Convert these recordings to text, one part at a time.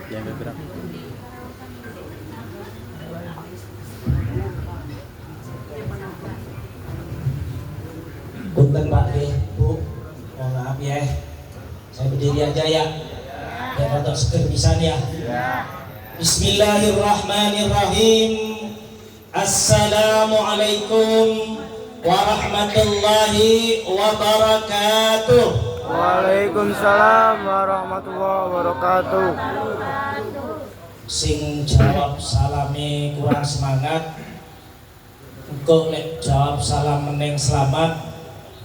Jangan bergerak. Punten Pak Bu, mohon maaf ya. Saya berdiri aja ya. Biar rotok seger pisan ya. Bismillahirrahmanirrahim. Assalamualaikum warahmatullahi wabarakatuh. Waalaikumsalam warahmatullahi wabarakatuh. Sing jawab salame kurang semangat, engkau lek jawab salam meneng selamat.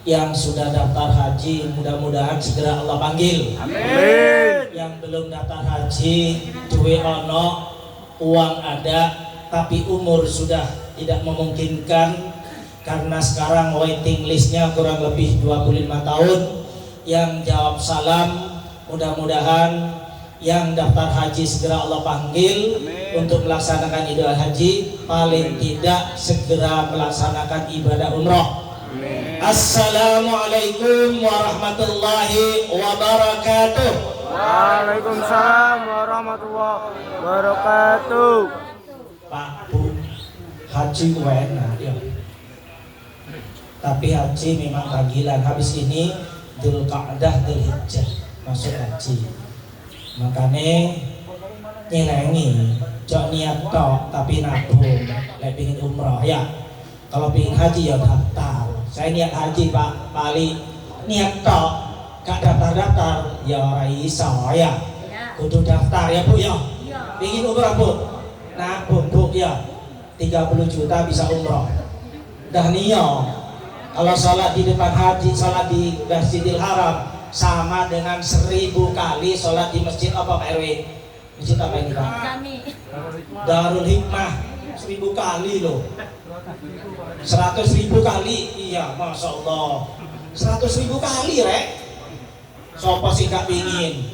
Yang sudah daftar haji mudah-mudahan segera Allah panggil. Amin. Yang belum daftar haji, duwe ono, uang ada, tapi umur sudah tidak memungkinkan karena sekarang waiting listnya kurang lebih 25 tahun. Yang jawab salam mudah-mudahan yang daftar haji segera Allah panggil. Amin. Untuk melaksanakan ibadah haji, paling tidak segera melaksanakan ibadah umroh. Amin. Assalamualaikum warahmatullahi wabarakatuh. Waalaikumsalam warahmatullahi wabarakatuh. Pak Bu, haji enak ya. Tapi haji memang panggilan. Habis ini Dzulqa'dah Dzulhijjah masuk haji. Makanya nyelengi, jok niat tok tapi nabung. Lek pingin umroh ya. Kalau pingin haji ya daftar. Saya niat haji Pak Ali, niat tok, gak daftar-daftar ya ora iso ya. Kudu daftar ya Bu ya. Pingin umroh Bu, nabung Bu ya. 30 juta bisa umroh. Dah niat. Kalau sholat di depan haji, sholat di Masjidil Haram sama dengan 1000 kali sholat di masjid apa Pak RW? Masjid apa ini Pak? Darul Hikmah 1000 kali loh. 100.000 kali, iya, masya Allah. 100.000 kali rek. Sopo sih gak pingin?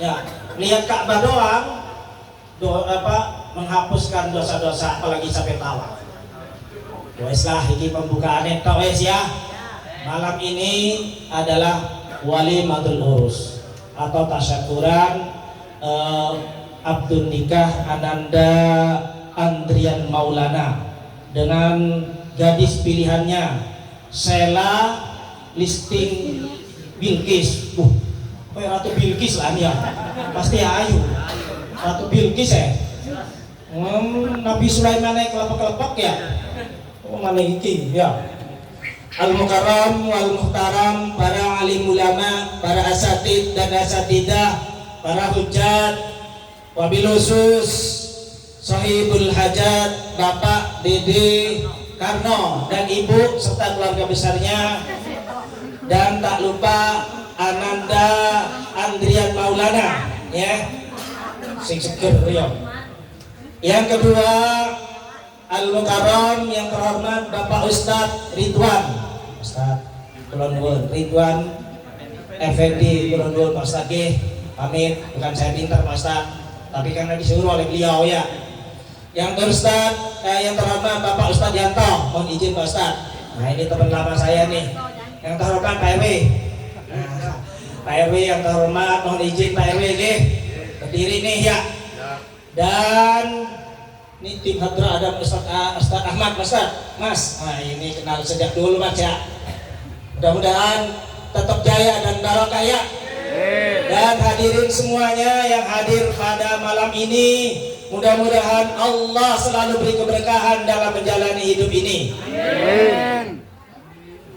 Ya, lihat Ka'bah doang, menghapuskan dosa-dosa, apalagi sampai tawa. Wes lah, ini pembukaan itu wes ya. Malam ini adalah walimatul urus atau tasyakuran abdun nikah Ananda Andrian Maulana dengan gadis pilihannya Sheila Listing Bilqis. Kayak Ratu Bilqis lah ya. Pasti ayu. Ratu Bilqis ya. Nabi Sulaiman naik kelepek-kelepek ya. Oh mana iki ya. Al-Mukarram wal Muhtaram, para alim ulama, para asatid dan asatidah, para hujat, wabil khusus Sahibul Hajat Bapak Dede Karno dan Ibu serta keluarga besarnya, dan tak lupa Ananda Andrian Maulana ya, sing seger ya. Yang kedua Al-Mukarram yang terhormat Bapak Ustadz Ridwan, Ustadz Kulon Ridwan Effendi Kulon Pak Ustadz pamit, bukan saya pintar Pak Ustadz, tapi karena disuruh oleh beliau ya. Yang Ustadz yang terhormat Bapak Ustadz Yanto, mohon izin Pak Ustadz. Nah ini teman lama saya nih. Yang terhormat Pak RW. Nah, Pak RW yang terhormat, mohon izin Pak RW nih. Berdiri nih ya. Dan ini tim hadra ada Ustadz Ahmad, Mas. Nah ini kenal sejak dulu Mas ya. Mudah-mudahan tetap jaya dan barokah ya. Dan hadirin semuanya yang hadir pada malam ini, mudah-mudahan Allah selalu beri keberkahan dalam menjalani hidup ini. Amin.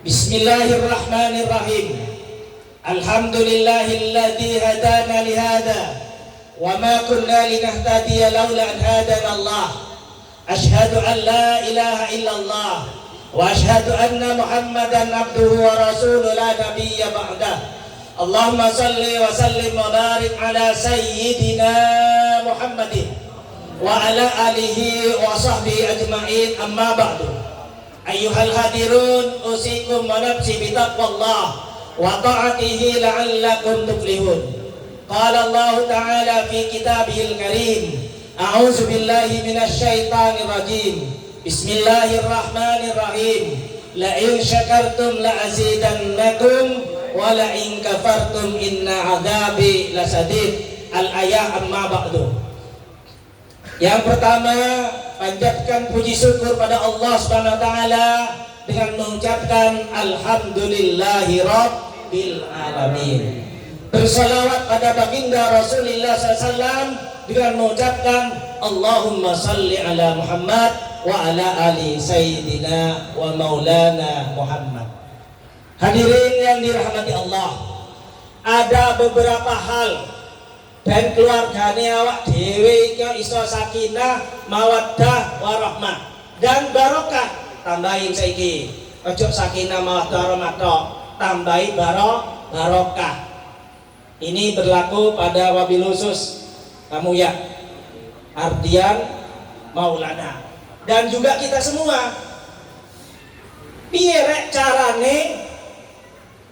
Bismillahirrahmanirrahim. Alhamdulillahilladzi hadana lihada wa ma kunna linahtadiya laula an hadana Allah. Asyhadu an la ilaha illallah wa asyhadu anna Muhammadan abduhu wa rasuluhu la nabiyya ba'dah. Allahumma salli wa sallim wa barik ala sayyidina Muhammadin wa ala alihi wa sahbihi ajma'in, amma ba'du. Ayyuhal hadirun, usikum wa nafsi bitaqwallah wa ta'atihi la'allakum tuflihun. Qala Allah ta'ala fi kitabihil karim, a'udzu billahi minasy syaithanir rajim. Bismillahirrahmanirrahim. La in syakartum la azidannakum wa la in kafartum inna adzabi lasadid. Al-ayah amma ba'du. Yang pertama, panjatkan puji syukur pada Allah Subhanahu wa taala dengan mengucapkan alhamdulillahi rabbil alamin. Bersalawat pada baginda Rasulullah SAW dengan mengucapkan Allahumma salli ala Muhammad wa ala ali sayyidina wa maulana Muhammad. Hadirin yang dirahmati Allah, ada beberapa hal dan keluargane awak dhewe iki iso sakinah, mawaddah, warahmah dan barokah. Tambahin saiki, ojo sakinah, mawaddah, warahmah tok, tambahi barokah. Ini berlaku pada wabil khusus kamu ya, Ardian, Maulana, dan juga kita semua. Piye rek carane?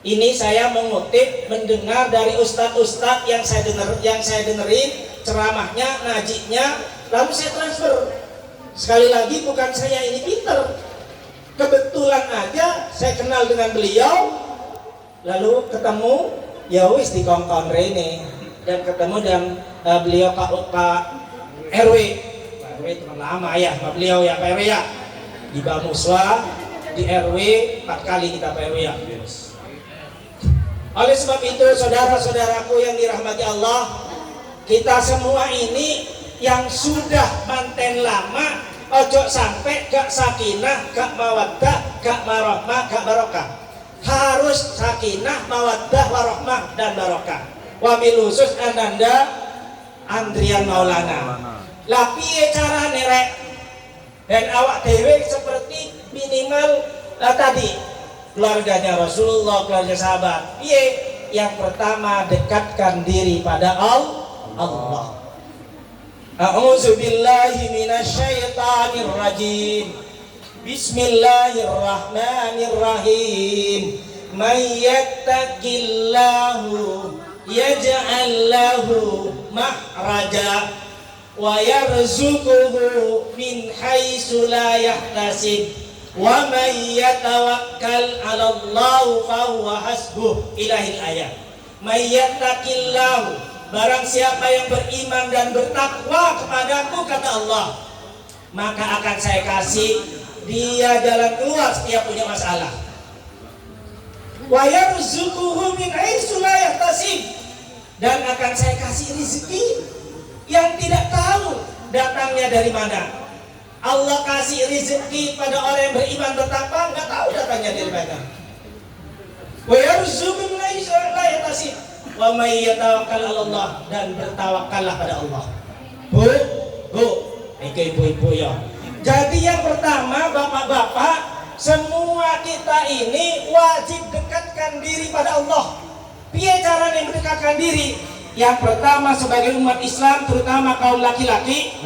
Ini saya mengutip, mendengar dari ustadz-ustadz yang saya dengerin ceramahnya, ngajinya, lalu saya transfer. Sekali lagi bukan saya ini pinter, kebetulan aja saya kenal dengan beliau, lalu ketemu, ya wis di kongkon Rene, dan ketemu dan beliau Pak RW teman lama ya, Pak beliau ya Pak RW ya, di Bamuswa di RW 4 kali kita Pak RW ya. Oleh sebab itu saudara-saudaraku yang dirahmati Allah, kita semua ini yang sudah manten lama, ojo sampai gak sakinah, gak mawaddah, gak warahmah, gak barokah. Harus sakinah, mawaddah, warahmah dan barokah. Wabil khusus Ananda Andrian Maulana. Lah piye carane rek? Dan awak dewe seperti minimal tadi keluarganya Rasulullah, keluarga sahabat. Yang pertama, dekatkan diri pada Allah. A'udzu billahi minasyaitonir rajim. Bismillahirrahmanirrahim. May yattaqillahu yaj'al lahu mahraja wa yarzuquhu min haitsu la yahtasib. Wa may yatawakkal 'ala Allah fa huwa hasbuh. Ilahil ayat. May yattaqillahu, barang siapa yang beriman dan bertakwa kepadaku, kata Allah, maka akan saya kasih dia jalan keluar setiap punya masalah. Wa yarzuquhu min haitsu la yahtasib, dan akan saya kasih rezeki yang tidak tahu datangnya dari mana. Allah kasih rezeki pada orang yang beriman bertakwa, nggak tahu datangnya dari mana. Wa yarzuqu min haitsu la yahtasib wa may yatawakkal 'ala Allah, dan bertawakallah pada Allah. Bu, ibu-ibu ya. Jadi yang pertama, bapak-bapak, semua kita ini wajib dekatkan diri pada Allah. Piye caranya mendekatkan diri? Yang pertama, sebagai umat Islam, terutama kaum laki-laki,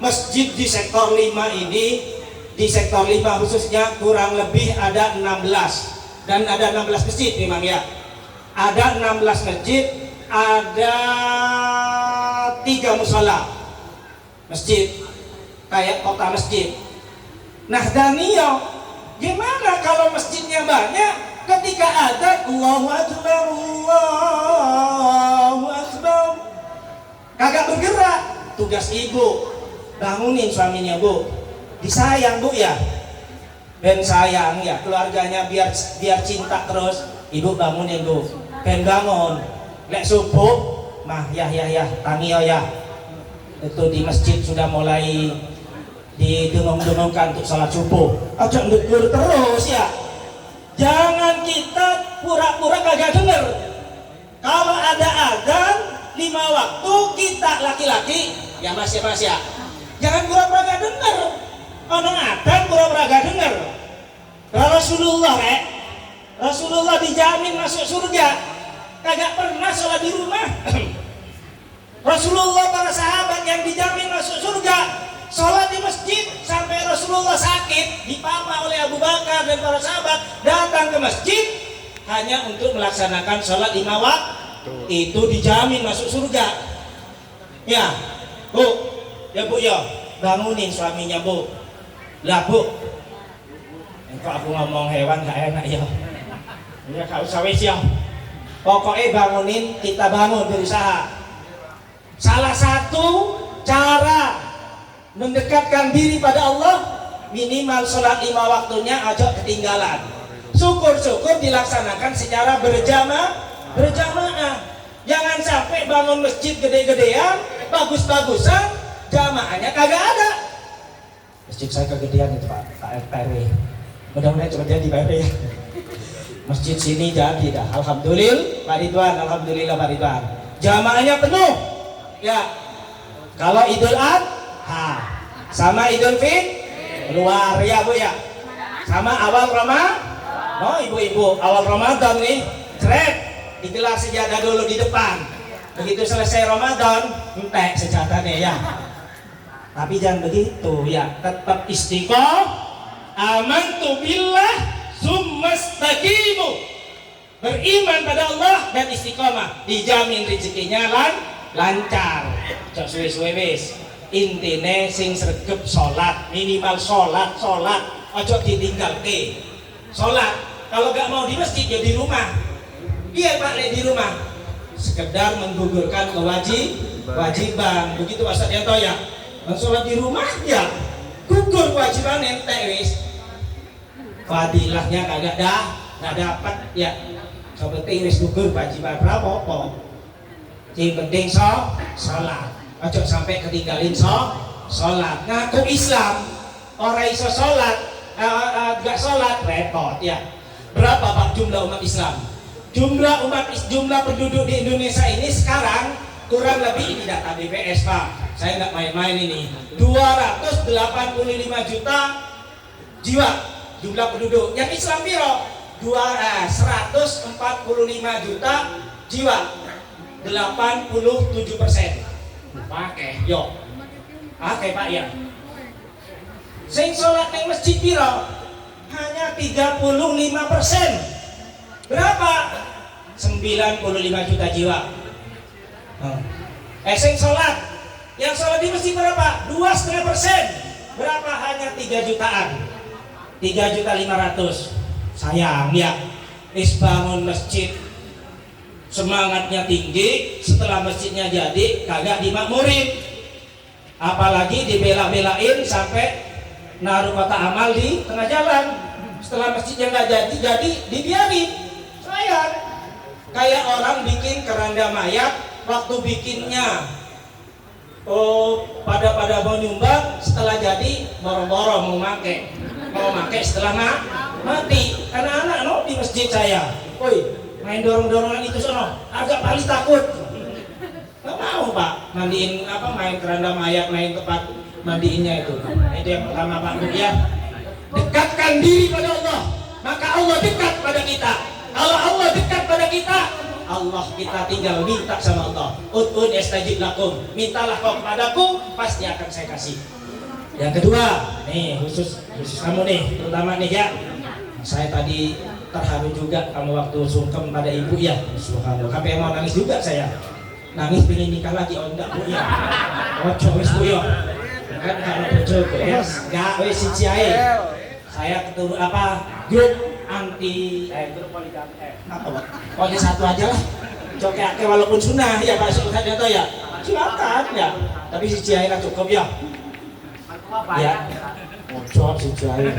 masjid di sektor 5 ini, di sektor 5 khususnya kurang lebih ada 16, dan ada 16 masjid memang ya. Ada 16 masjid, ada 3 musala masjid, kayak kota masjid. Nah Daniel, gimana kalau masjidnya banyak, ketika ada Allahu Akbar, Allahu Akbar, kagak bergerak. Tugas ibu bangunin suaminya, bu, disayang bu ya, ben sayang ya keluarganya, biar cinta terus. Ibu bangunin bu, ben bangun, lek subuh mah ya tangio ya, itu di masjid sudah mulai didengung-dengungkan untuk sholat subuh. Ojo ndukur terus ya, jangan kita pura-pura kagak denger. Kalau ada azan 5 waktu, kita laki-laki ya mas ya, jangan pura-pura gak denger. Ono adzan pura-pura gak denger. Rasulullah dijamin masuk surga, kagak pernah sholat di rumah. Rasulullah, para sahabat yang dijamin masuk surga, sholat di masjid. Sampai Rasulullah sakit, dipapa oleh Abu Bakar dan para sahabat, datang ke masjid hanya untuk melaksanakan sholat 5 waktu. Itu dijamin masuk surga. Ya bu, bangunin suaminya bu. Lah bu, kok aku ngomong hewan gak enak ya. Ya gak usah wis ya. Pokoknya bangunin, kita bangun berusaha. Salah satu cara mendekatkan diri pada Allah, minimal sholat 5 waktunya aja ketinggalan. Syukur-syukur dilaksanakan secara berjamaah. Jangan sampai bangun masjid gede-gedean, bagus-bagusan, jamaahnya kagak ada. Masjid saya kegedean itu Pak RW. Mudah-mudahan cuma jadi Pak RW ya. Masjid sini jadi dah. Alhamdulillah Pak Ridwan, alhamdulillah Pak Ridwan. Jamaahnya penuh. Ya. Kalau Idul Adha sama Idul Fitri luar ya Bu ya. Sama awal Ramadan. Oh ibu-ibu, awal Ramadan nih, cret digelar sejadah dulu di depan. Begitu selesai Ramadan, entek sejadahnya ya. Tapi jangan begitu ya, tetap istiqomah. Amantu billah summastaqimu, beriman pada Allah dan istiqomah, dijamin rezekinya lancar. Cok suwe-suwe wis. Intine sing sregep salat, minimal salat, ojo ditinggalke. Salat, kalau gak mau di masjid ya di rumah. Iya Pak, di rumah. Sekedar menggugurkan kewajiban. Begitu Ustaz Yanto ya. Sholat di rumah ya gugur kewajiban ente wis. Fadilahnya kagak nggak dapat ya. Seperti wis gugur kewajiban berapa? Yang penting sholat. Ojo sampai ketinggalin sholat. Ngaku Islam, orang iso sholat, gak sholat repot ya. Berapa Pak jumlah umat Islam? Jumlah penduduk di Indonesia ini sekarang kurang lebih, ini data BPS Pak. Saya nggak main-main ini. 285 juta jiwa jumlah penduduk. Yang Islam piro? 145 juta jiwa. 87%. Pakai, yo. Pakai Pak ya. Sing sholat nang masjid piro? Hanya 35%. Berapa? 95 juta jiwa. Sing sholat, yang sholat di masjid berapa? 2,5%. Berapa? Hanya 3 jutaan. 3.500.000. Sayang ya. Is bangun masjid, semangatnya tinggi, setelah masjidnya jadi kagak dimakmurin, apalagi dibela-belain sampai naruh kota amal di tengah jalan. Setelah masjidnya nggak jadi dibiarin. Sayang. Kayak orang bikin keranda mayat, waktu bikinnya pada mau nyumbang, setelah jadi boro-boro mau make setelah mati. Anak-anak di masjid saya, woi main dorong-dorongan itu sono, agak paling takut. Nggak mau Pak, main keranda mayat, main tempat mandiinnya itu. Itu yang pertama Pak Bu ya. Dekatkan diri pada Allah, maka Allah dekat pada kita. Kalau Allah dekat pada kita, Allah kita tinggal minta sama Allah. Ud'un yastajib lakum, mintalah kau kepadaku, pasti akan saya kasih. Yang kedua, nih khusus kamu nih, terutama nih ya. Saya tadi terharu juga kamu waktu sungkem pada ibu ya. Subhanallah, sampai mau nangis juga saya. Nangis pengen nikah lagi, oh enggak Bu ya. Oh wis Bu ya. Kan kalau bojo wis enggak wis siji ae. Saya keturun grup anti grup poligami apa Pak? Pokoknya satu aja lah. Coke walaupun sunnah ya Pak Sultan Yanto ya. Silakan ya. Tapi siji ae lah cukup ya. Ya. Jawab siji ae.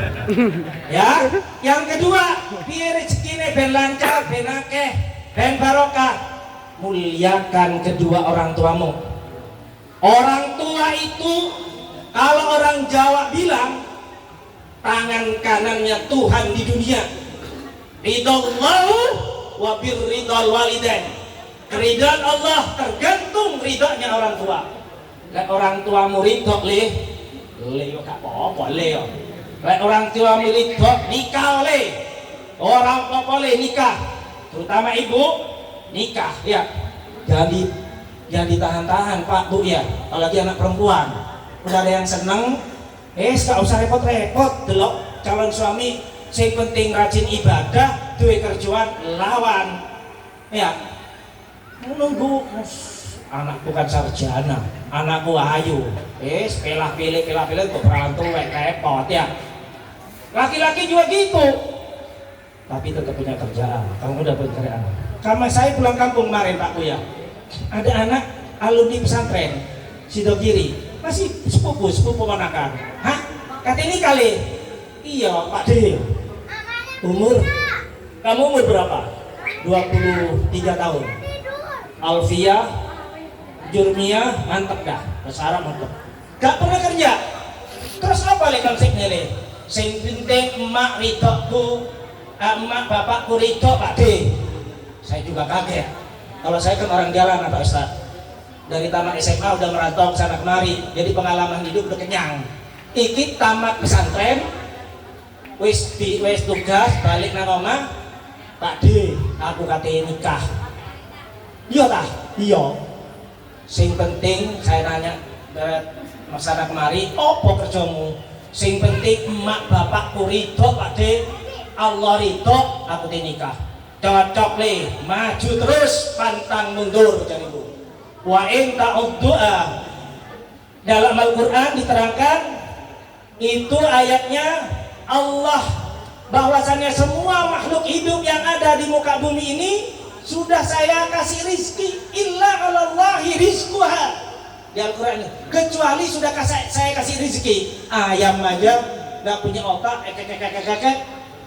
Ya. Yang kedua, biar rezekine ben lancar, ben akeh, ben barokah. Muliakan kedua orang tuamu. Orang tua itu kalau orang Jawa bilang tangan kanannya Tuhan di dunia. Ridallahu wa birridal walidain. Keridhaan Allah tergantung ridhonya orang tua. Lek orang tuamu ridho le yo gak apa-apa le yo. Lek orang tuamu ridho nikah le. Orang apa le nikah. Terutama ibu nikah ya. Jadi jangan ditahan-tahan Pak Bu ya. Apalagi anak perempuan. Udah ada yang seneng, gak usah repot-repot delok calon suami. Yang penting rajin ibadah, duwe kerjaan lawan. Ya, menunggu anak bukan sarjana, anakku ayu. Pelah-pilih kok perantau repot ya. Laki-laki juga gitu. tapi tetap punya kerjaan. Kamu udah punya kerjaan. Karena saya pulang kampung kemarin Pak Buya, ada anak alumni pesantren Sidogiri, masih sepupu manakan. Hah? Kata ini kali? Iya Pak D. Umur? Kamu umur berapa? 23 tahun. Alfia, Jurmia, mantep dah. Bahasa Arab mantep. Gak pernah kerja. Terus apa lek konsepnya le? Sing penting emak ridhoku, emak bapakku ridho Pak D. Saya juga kaget. Kalau saya kan orang jalan Pak Ustaz. Dari tamat SMA udah merantau ke sana kemari, jadi pengalaman hidup udah kenyang. Iki tamat pesantren, wis tugas balik nang omah, Pak D, aku kate nikah. Iya tah? Iya. Sing penting saya nanya masalah kemari, opo kerjamu? Sing penting emak bapakku ridho Pak D, Allah ridho, aku nikah. Cocok le, maju terus, pantang mundur jariku. Wa in ta'uddu'a. Dalam Al-Quran diterangkan itu ayatnya Allah bahwasannya semua makhluk hidup yang ada di muka bumi ini sudah saya kasih rizki, illa alallahi rizquha. Di Al-Quran ini, kecuali sudah saya kasih rizki. Ayam aja nggak punya otak,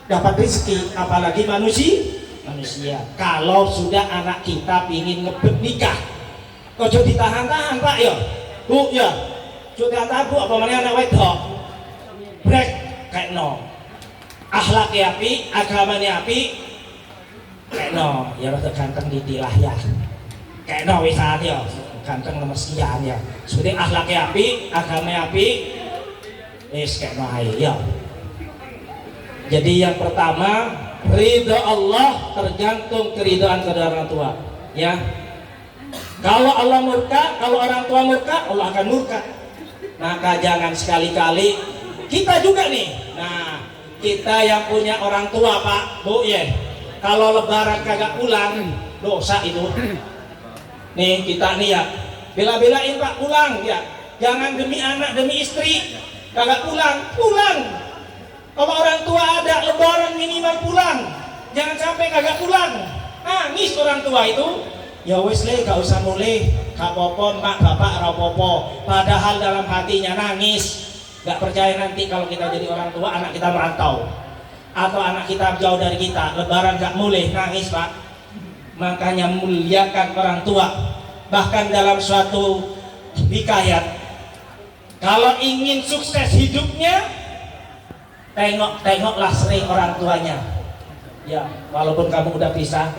dapat rizki, apalagi manusia. Kalau sudah anak kita pingin ngebet nikah, kok ditahan-tahan Pak ya, Bu ya, ditahan Bu, apa mana anak wedok, brek kayak no, akhlaknya api, agamanya api, kayak no, ya rada ganteng didilah ya, kayak no wisat ya, ganteng nomor sekian ya, seperti akhlaknya api, agamanya api, kayak no ya. Jadi yang pertama, ridho Allah tergantung keridhaan kedua orang tua, ya. Kalau Allah murka, kalau orang tua murka, Allah akan murka. Maka jangan sekali-kali kita juga nih. Nah, kita yang punya orang tua Pak, Bu ya. Kalau lebaran kagak pulang, dosa itu. Nih kita nih ya, bela-belain Pak pulang ya. Jangan demi anak, demi istri kagak pulang. Kalau orang tua ada lebaran minimal pulang. Jangan sampai kagak pulang. Nangis orang tua itu. Ya wis le, gak usah mulai, gak apa-apa mak bapak rapopo. Padahal dalam hatinya nangis. Gak percaya nanti kalau kita jadi orang tua, anak kita merantau atau anak kita jauh dari kita, lebaran gak mulai, nangis Pak. Makanya muliakan orang tua. Bahkan dalam suatu hikayat, kalau ingin sukses hidupnya, tengoklah sering orang tuanya. Ya, walaupun kamu udah pisah,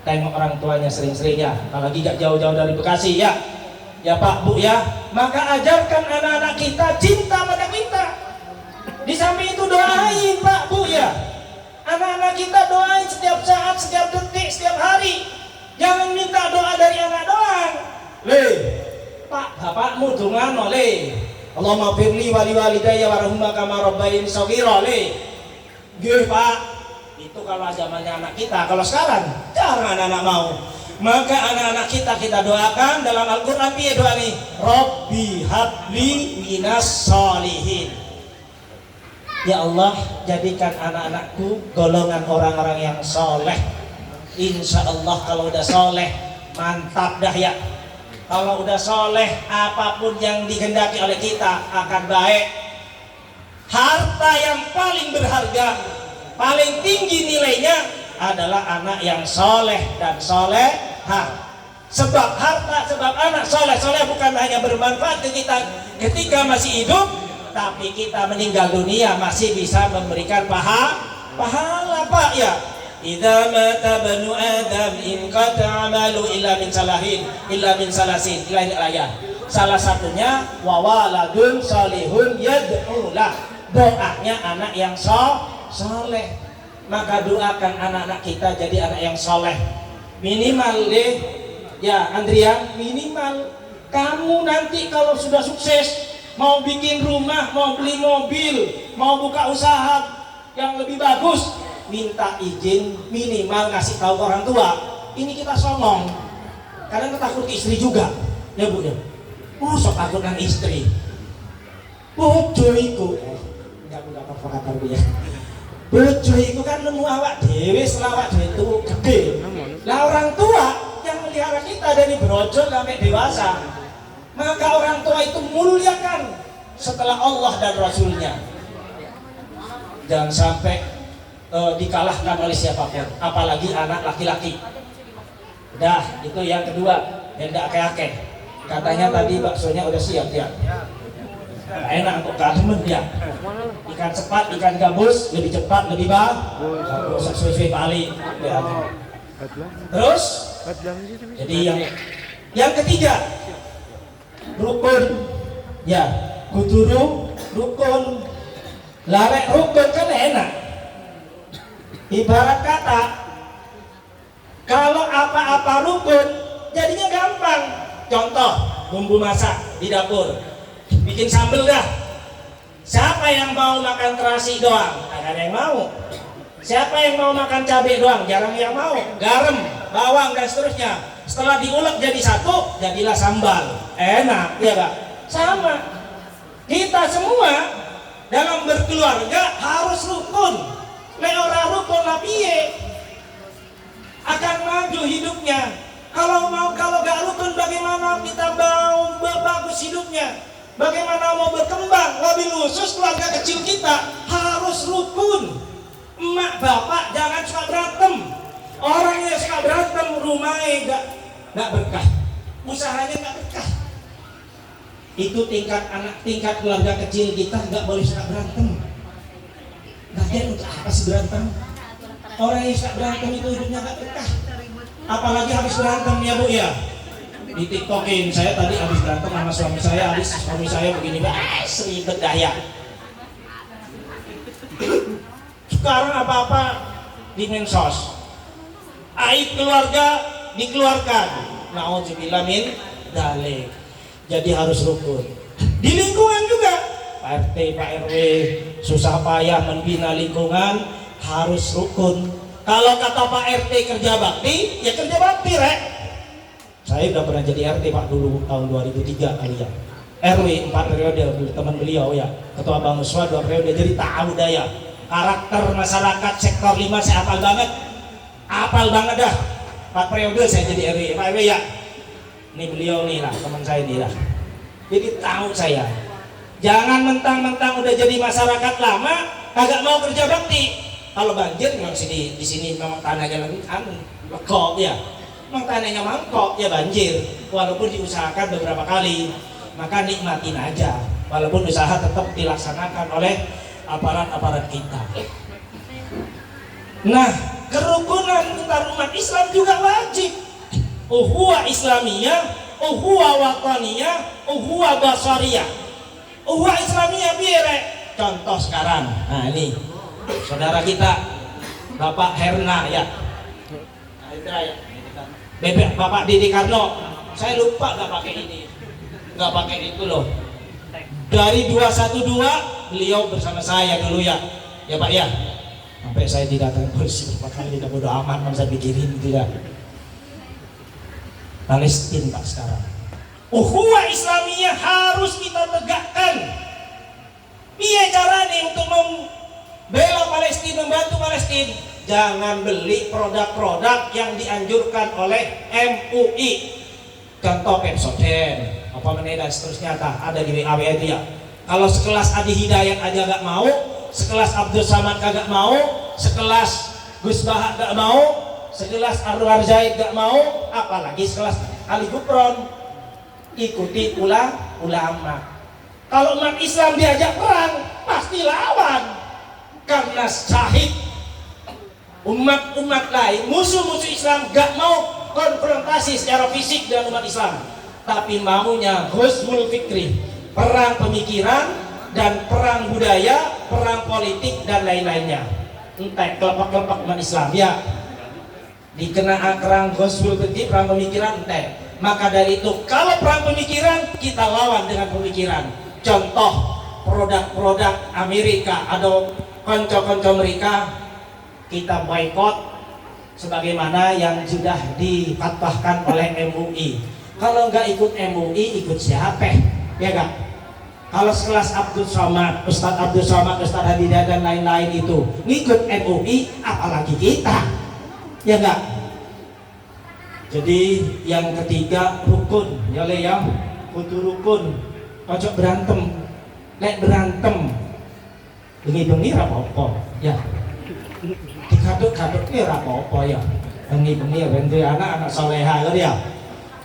tengok orang tuanya sering-sering ya, apalagi gak jauh-jauh dari Bekasi ya. Ya Pak Bu ya, maka ajarkan anak-anak kita cinta pada kita. Di samping itu doain Pak Bu ya, anak-anak kita doain setiap saat, setiap detik, setiap hari. Jangan minta doa dari anak doang. Le, Pak bapakmu dongano le, Allahumma firli wali walidayya warahumma kama rabbayani shaghira le. Nggih Pak, itu kalau zamannya anak kita. Kalau sekarang jangan anak-anak mau. Maka anak-anak kita doakan dalam Al-Quran. Piye doa nih? Rabbi habli minas sholihin. Ya Allah, jadikan anak-anakku golongan orang-orang yang soleh. Insya Allah kalau udah soleh, mantap dah ya. Kalau udah soleh, apapun yang dikehendaki oleh kita akan baik. Harta yang paling berharga, paling tinggi nilainya adalah anak yang soleh dan solehah. Sebab harta, sebab anak soleh bukan hanya bermanfaat ke kita ketika masih hidup, tapi kita meninggal dunia masih bisa memberikan pahala Pak ya. Idza mata banu adam in qata amalu illa min salasin ila ayat. Salah satunya wa waladun salihun yad'ulah, doanya anak yang soleh. Maka doakan anak-anak kita jadi anak yang soleh. Minimal deh ya Andrea, minimal kamu nanti kalau sudah sukses, mau bikin rumah, mau beli mobil, mau buka usaha yang lebih bagus, minta izin minimal ngasih tahu orang tua. Ini kita songong, kadang takut istri juga ya Bu ya. Sok takut dengan istri bojo iku enggak provokator Bu ya. bojo itu kan nemu awak dewe, setelah awak dewe itu gede. Lah orang tua yang melihara kita dari brojol sampai dewasa, maka orang tua itu muliakan setelah Allah dan Rasulnya. Jangan sampai dikalahkan oleh siapapun, apalagi anak laki-laki. Dah, itu yang kedua, yang tidak akeh-akeh. Katanya tadi baksonya udah siap ya. Enak untuk kademen ya. Ikan cepat, ikan gabus, lebih cepat, lebih bagus. Sesuai balik. Ya. Terus, jadi yang ketiga, rukun. Ya, kuduru rukun. Larek rukun kan enak. Ibarat kata, kalau apa-apa rukun, jadinya gampang. Contoh, bumbu masak di dapur, bikin sambal dah. Siapa yang mau makan terasi doang? Tidak ada yang mau. Siapa yang mau makan cabai doang? Jarang yang mau. Garam, bawang dan seterusnya. Setelah diulek jadi satu, jadilah sambal. Enak, ya Kak? Sama. Kita semua dalam berkeluarga harus rukun. Nek ora rukun lah piye? Akan maju hidupnya. Kalau gak rukun, bagaimana kita mau bagus hidupnya? Bagaimana mau berkembang? Lebih khusus keluarga kecil kita harus rukun. Emak bapak jangan suka berantem. Orang yang suka berantem rumahnya gak berkah, usahanya gak berkah. Itu tingkat keluarga kecil kita gak boleh suka berantem. Lagian untuk apa sih berantem? Orang yang suka berantem itu hidupnya gak berkah. Apalagi habis berantem ya Bu ya. Di TikTokin saya tadi habis berantem sama suami saya begini seribet daya. Sekarang apa-apa di mensos, aib keluarga dikeluarkan. Nauzubillah min dzalik. Jadi harus rukun. Di lingkungan juga, Pak RT, Pak RW susah payah membina lingkungan, harus rukun. Kalau kata Pak RT kerja bakti, ya kerja bakti rek. Saya udah pernah jadi RT Pak dulu tahun 2003 kali ya. RW 4 periode, teman beliau ya. Ketua Bang Nuswa 2 periode, jadi tahu daya. Karakter masyarakat sektor 5 saya hafal banget. Hafal banget dah. 4 periode saya jadi RW, Pak RW ya. Ini beliau nih lah, teman saya nih lah. Jadi tahu saya. Jangan mentang-mentang udah jadi masyarakat lama, kagak mau kerja bakti. Kalau banjir memang di sini memang tanahnya lekok ya. Memang tanahnya mangkok ya banjir. Walaupun diusahakan beberapa kali, maka nikmatin aja. Walaupun usaha tetap dilaksanakan oleh aparat-aparat kita. Nah, kerukunan antar umat Islam juga wajib. Uhuwa Islamiyah, uhuwa wataniyah, uhuwa basariyah. Uhuwa Islamiyah biar contoh sekarang. Nah ini saudara kita Bapak Herna ya. Bebek Bapak Didi Karno. Saya lupa nggak pakai ini, nggak pakai itu loh. Dari 212 beliau bersama saya dulu ya Pak ya. Sampai saya didatang polisi berapa kali, tidak bodo amat, kan saya pikirin tidak. Palestina Pak sekarang. Ukhuwah Islamiyah harus kita tegakkan. Piye caranya untuk membela Palestina, membantu Palestina? Jangan beli produk-produk yang dianjurkan oleh MUI. Contoh Pepsodent, apa meneh dan seterusnya ada di WA itu ya. Kalau sekelas Adi Hidayat aja gak mau, sekelas Abdul Samad kagak mau, sekelas Gus Bahak gak mau, sekelas Anwar Zaid gak mau, apalagi sekelas Ali Gufron. Ikuti ulama. Kalau umat Islam diajak perang, pasti lawan. Karena syahid umat-umat lain, musuh-musuh Islam gak mau konfrontasi secara fisik dengan umat Islam, tapi maunya ghuzwul fikri, perang pemikiran dan perang budaya, perang politik dan lain-lainnya. Entah kelompok-kelompok umat Islam ya dikena perang ghuzwul fikri, perang pemikiran entah. Maka dari itu kalau perang pemikiran kita lawan dengan pemikiran. Contoh produk-produk Amerika atau konco-konco mereka kita boykot sebagaimana yang sudah difatwahkan oleh MUI. Kalau nggak ikut MUI, ikut siapa? Ya nggak? Kalau sekelas Abdul Somad, Ustadz Abdul Somad, Ustadz Hadidah dan lain-lain itu ngikut MUI, apalagi kita, ya enggak? Jadi yang ketiga rukun, ya le ya, kudu rukun, ojo berantem, lek berantem, bengi-bengi rapopo, ya, dikaduk-kaduk rapopo ya, bengi-bengi bentuk anak-anak soleha kan ya.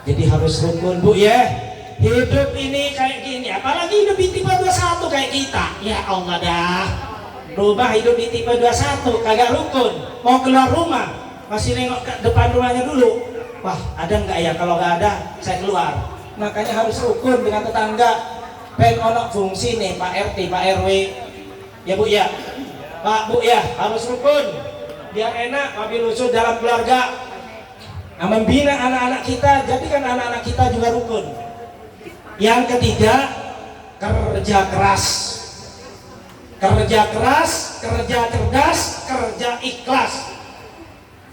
Jadi harus rukun bu ya. Hidup ini kayak gini, apalagi hidup di tipe 21 kayak kita. Ya Allah dah. Rumah hidup di tipe 21 kagak rukun. Mau keluar rumah masih nengok ke depan rumahnya dulu. Wah, ada nggak ya? Kalau nggak ada, saya keluar. Makanya harus rukun dengan tetangga. Pen ono fungsi nih Pak RT, Pak RW. Ya Bu ya. Pak Bu ya, harus rukun. Biar enak wabil usul dalam keluarga. Membina anak-anak kita, jadikan anak-anak kita juga rukun. Yang ketiga, kerja keras. Kerja keras, kerja cerdas, kerja ikhlas.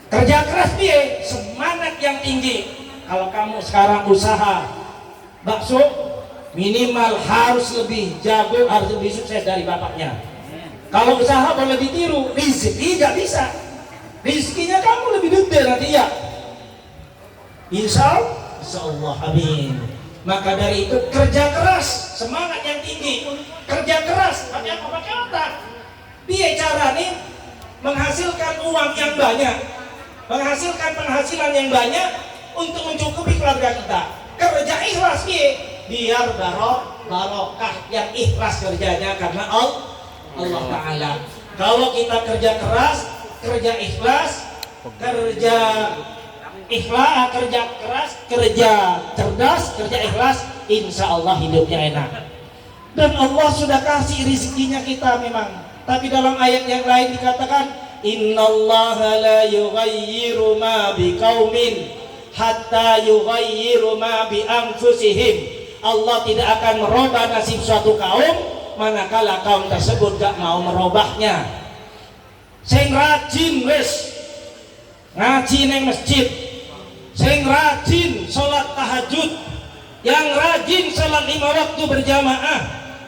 Kerja keras piye? Semangat yang tinggi. Kalau kamu sekarang usaha bakso, minimal harus lebih jago, harus lebih sukses dari bapaknya. Kalau usaha boleh ditiru, rezeki nggak bisa. Rezekinya kamu lebih gede nanti ya. Insya Allah, amin. Maka dari itu kerja keras, semangat yang tinggi, kerja keras, pakai apa? Pakai otak. Dia cara nih menghasilkan uang yang banyak, menghasilkan penghasilan yang banyak untuk mencukupi keluarga kita. Kerja ikhlas biar barokah yang ikhlas kerjanya karena Allah Ta'ala. Kalau kita kerja keras, kerja ikhlas, kerja keras, kerja cerdas, kerja ikhlas, insya Allah hidupnya enak. Dan Allah sudah kasih rezekinya kita memang. Tapi dalam ayat yang lain dikatakan, innallaha la yughayyiru ma biqaumin hatta yughayyiru ma bi anfusihim. Allah tidak akan merubah nasib suatu kaum manakala kaum tersebut gak mau merubahnya. Sing rajin wis ngaji neng masjid, sing rajin sholat tahajud, yang rajin sholat 5 waktu berjamaah,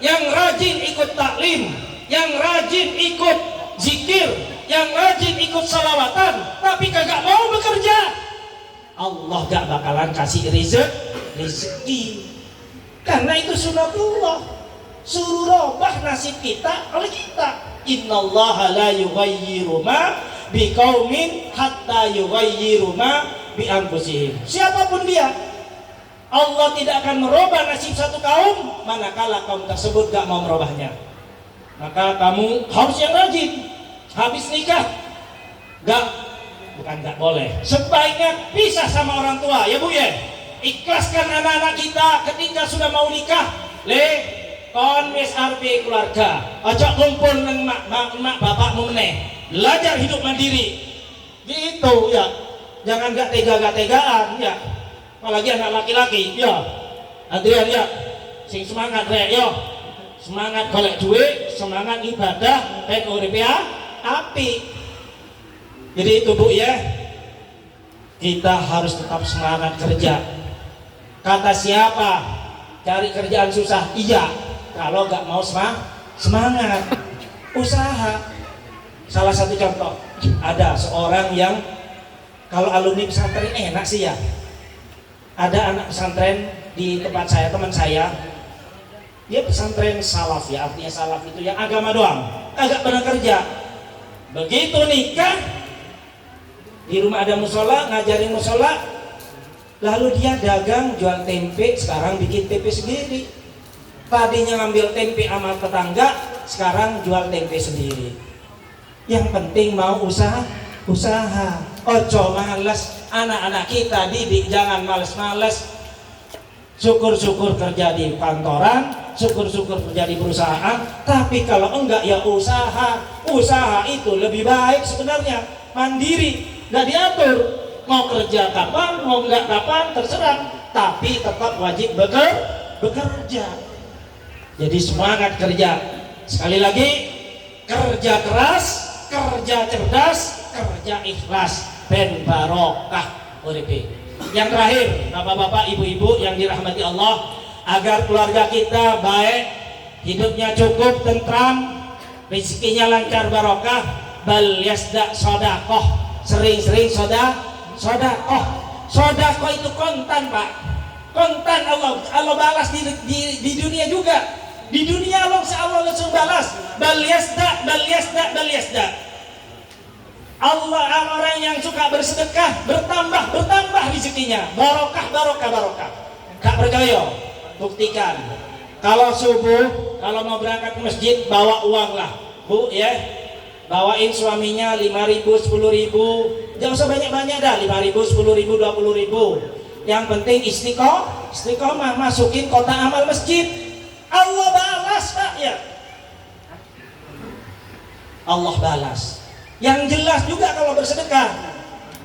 yang rajin ikut taklim, yang rajin ikut zikir, yang rajin ikut salawatan, tapi kagak mau bekerja, Allah gak bakalan kasih rezeki. Karena itu sunatullah, suruh robah nasib kita oleh kita. Innallaha la yughayyiru ma biqaumin hatta yughayyiru ma bi anfusihim. Siapapun dia, Allah tidak akan merubah nasib satu kaum manakala kaum tersebut gak mau merubahnya. Maka kamu harus yang rajin. Habis nikah bukan gak boleh, sebaiknya pisah sama orang tua ya Bu ya. Ikhlaskan anak-anak kita ketika sudah mau nikah, kon wis arep keluarga, aja kumpul nang mak bapakmu meneh. Belajar hidup mandiri. Gitu ya. Jangan gak tega-tegaan ya. Apalagi anak laki-laki ya. Adrian ya. Sing semangat rek yo. Semangat golek duit, semangat ibadah, ben urip ya api. Jadi itu Bu ya. Kita harus tetap semangat kerja. Kata siapa? Cari kerjaan susah. Iya. Kalau gak mau semangat usaha. Salah satu contoh, ada seorang yang kalau alumni pesantren enak sih ya. Ada anak pesantren di tempat saya, teman saya, dia pesantren salaf ya, artinya salaf itu yang agama doang, agak pernah kerja. Begitu nikah, di rumah ada musola, ngajarin musola, lalu dia dagang jual tempe, sekarang bikin tempe sendiri. Tadinya ngambil tempe sama tetangga, sekarang jual tempe sendiri. Yang penting mau usaha. Ojo males, anak-anak kita didik jangan males-males. Syukur-syukur kerja di kantoran, syukur-syukur kerja di perusahaan, tapi kalau enggak ya usaha. Usaha itu lebih baik sebenarnya, mandiri, nggak diatur. Mau kerja kapan, mau enggak kapan, terserah, tapi tetap wajib bekerja. Jadi semangat kerja. Sekali lagi, kerja keras, kerja cerdas, kerja ikhlas, ben barokah uripe. Yang terakhir, bapak-bapak, ibu-ibu yang dirahmati Allah, agar keluarga kita baik, hidupnya cukup, tentram, rezekinya lancar barokah, bal yasda sodakoh, sering-sering sodakoh. Sodakoh itu kontan Pak, kontan. Allah balas di dunia juga. Di dunia Allah langsung balas, bal yasda. Allah orang yang suka bersedekah bertambah rezekinya, barokah. Gak percaya, buktikan. Kalau subuh, kalau mau berangkat ke masjid, bawa uang lah Bu ya, bawain suaminya 5.000, 10.000, jangan usah banyak-banyak dah, 5.000, 10.000, 20.000. Yang penting istiqomah, masukin kotak amal masjid. Allah balas Pak ya, Allah balas. Yang jelas juga kalau bersedekah,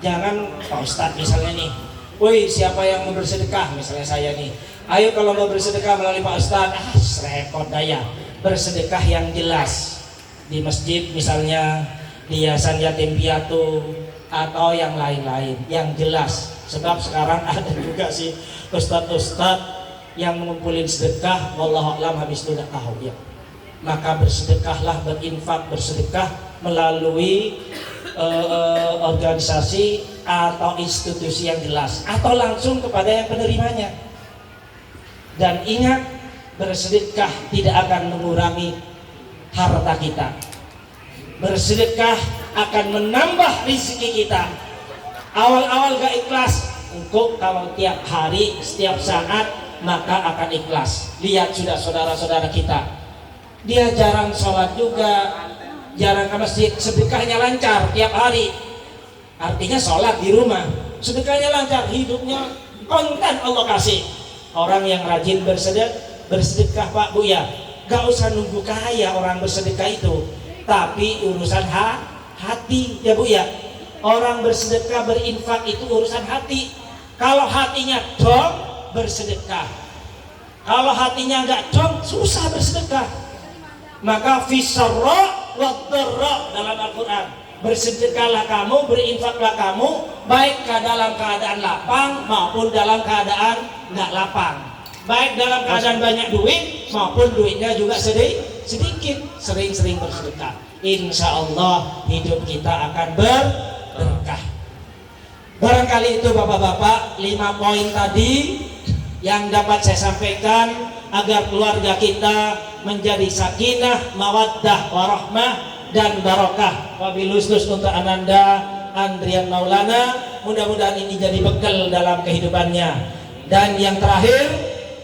jangan Pak Ustadz misalnya nih, woi siapa yang mau bersedekah, misalnya saya nih, ayo kalau mau bersedekah melalui Pak Ustadz, repot daya. Bersedekah yang jelas di masjid misalnya, di yayasan yatim piatu atau yang lain-lain yang jelas. Sebab sekarang ada juga sih ustadz-ustadz yang mengumpulin sedekah, wallahu a'lam habis itu udah tahu ya. Maka bersedekahlah, berinfak, bersedekah melalui organisasi atau institusi yang jelas, atau langsung kepada yang penerimanya. Dan ingat, bersedekah tidak akan mengurangi harta kita. Bersedekah akan menambah rezeki kita. Awal-awal gak ikhlas, engkau kalau tiap hari, setiap saat, maka akan ikhlas. Lihat sudah saudara-saudara kita, dia jarang sholat juga, jarang ke masjid, sedekahnya lancar tiap hari. Artinya sholat di rumah, sedekahnya lancar, hidupnya konten Allah kasih. Orang yang rajin bersedekah Pak Bu ya, gak usah nunggu kaya orang bersedekah itu, tapi urusan hati ya Bu ya. Orang bersedekah, berinfak itu urusan hati. Kalau hatinya dong, bersedekah. Kalau hatinya enggak dong, susah bersedekah. Maka fisarra wa dharra dalam Al-Quran, bersedekahlah kamu, berinfaklah kamu, baik dalam keadaan lapang maupun dalam keadaan enggak lapang, baik dalam keadaan banyak duit maupun duitnya juga sedikit. Sering-sering bersedekah, insya Allah hidup kita akan berkah. Barangkali itu Bapak-bapak 5 poin tadi yang dapat saya sampaikan agar keluarga kita menjadi sakinah, mawaddah, warahmah dan barokah. Wabil khusus untuk Ananda Andrian Maulana, mudah-mudahan ini jadi bekal dalam kehidupannya. Dan yang terakhir,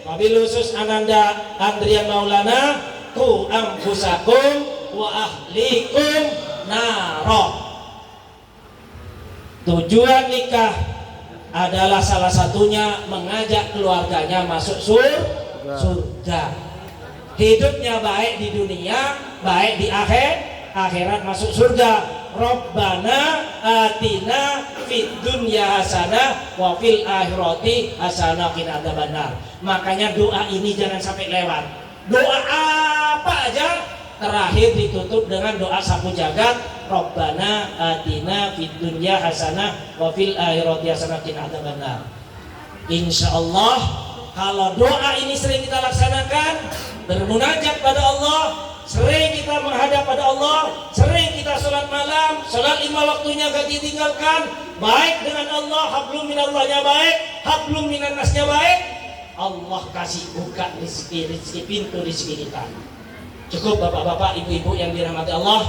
wabil khusus Ananda Andrian Maulana, ku anfusakum wa ahlikum naro. Tujuan nikah adalah salah satunya mengajak keluarganya masuk surga. Hidupnya baik di dunia, baik di akhirat masuk surga. Rabbana atina fid dunya hasanah wa fil akhirati hasanah qina adzabannar. Makanya doa ini jangan sampai lewat. Doa apa aja terakhir ditutup dengan doa sapu jagat, Rabbana atina fid dunya hasanah wa fil akhirati hasanah qina adzabannar. Insyaallah kalau doa ini sering kita laksanakan, bermunajat pada Allah, sering kita menghadap pada Allah, sering kita sholat malam, sholat 5 waktunya gak ditinggalkan, baik dengan Allah, hablum minallahnya baik, hablum minannasnya baik, Allah kasih buka rezeki, pintu rezeki kita. Cukup Bapak-bapak, Ibu-ibu yang dirahmati Allah.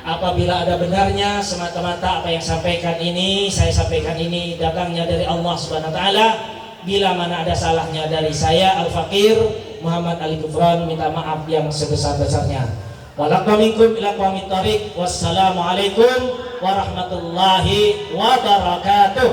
Apabila ada benarnya semata-mata apa yang sampaikan ini, saya sampaikan ini datangnya dari Allah Subhanahu wa taala. Bila mana ada salahnya dari saya Al-Fakir Muhammad Ali Gufron, minta maaf yang sebesar-besarnya. Walakum ila qawmit thariq. Wassalamualaikum warahmatullahi wabarakatuh.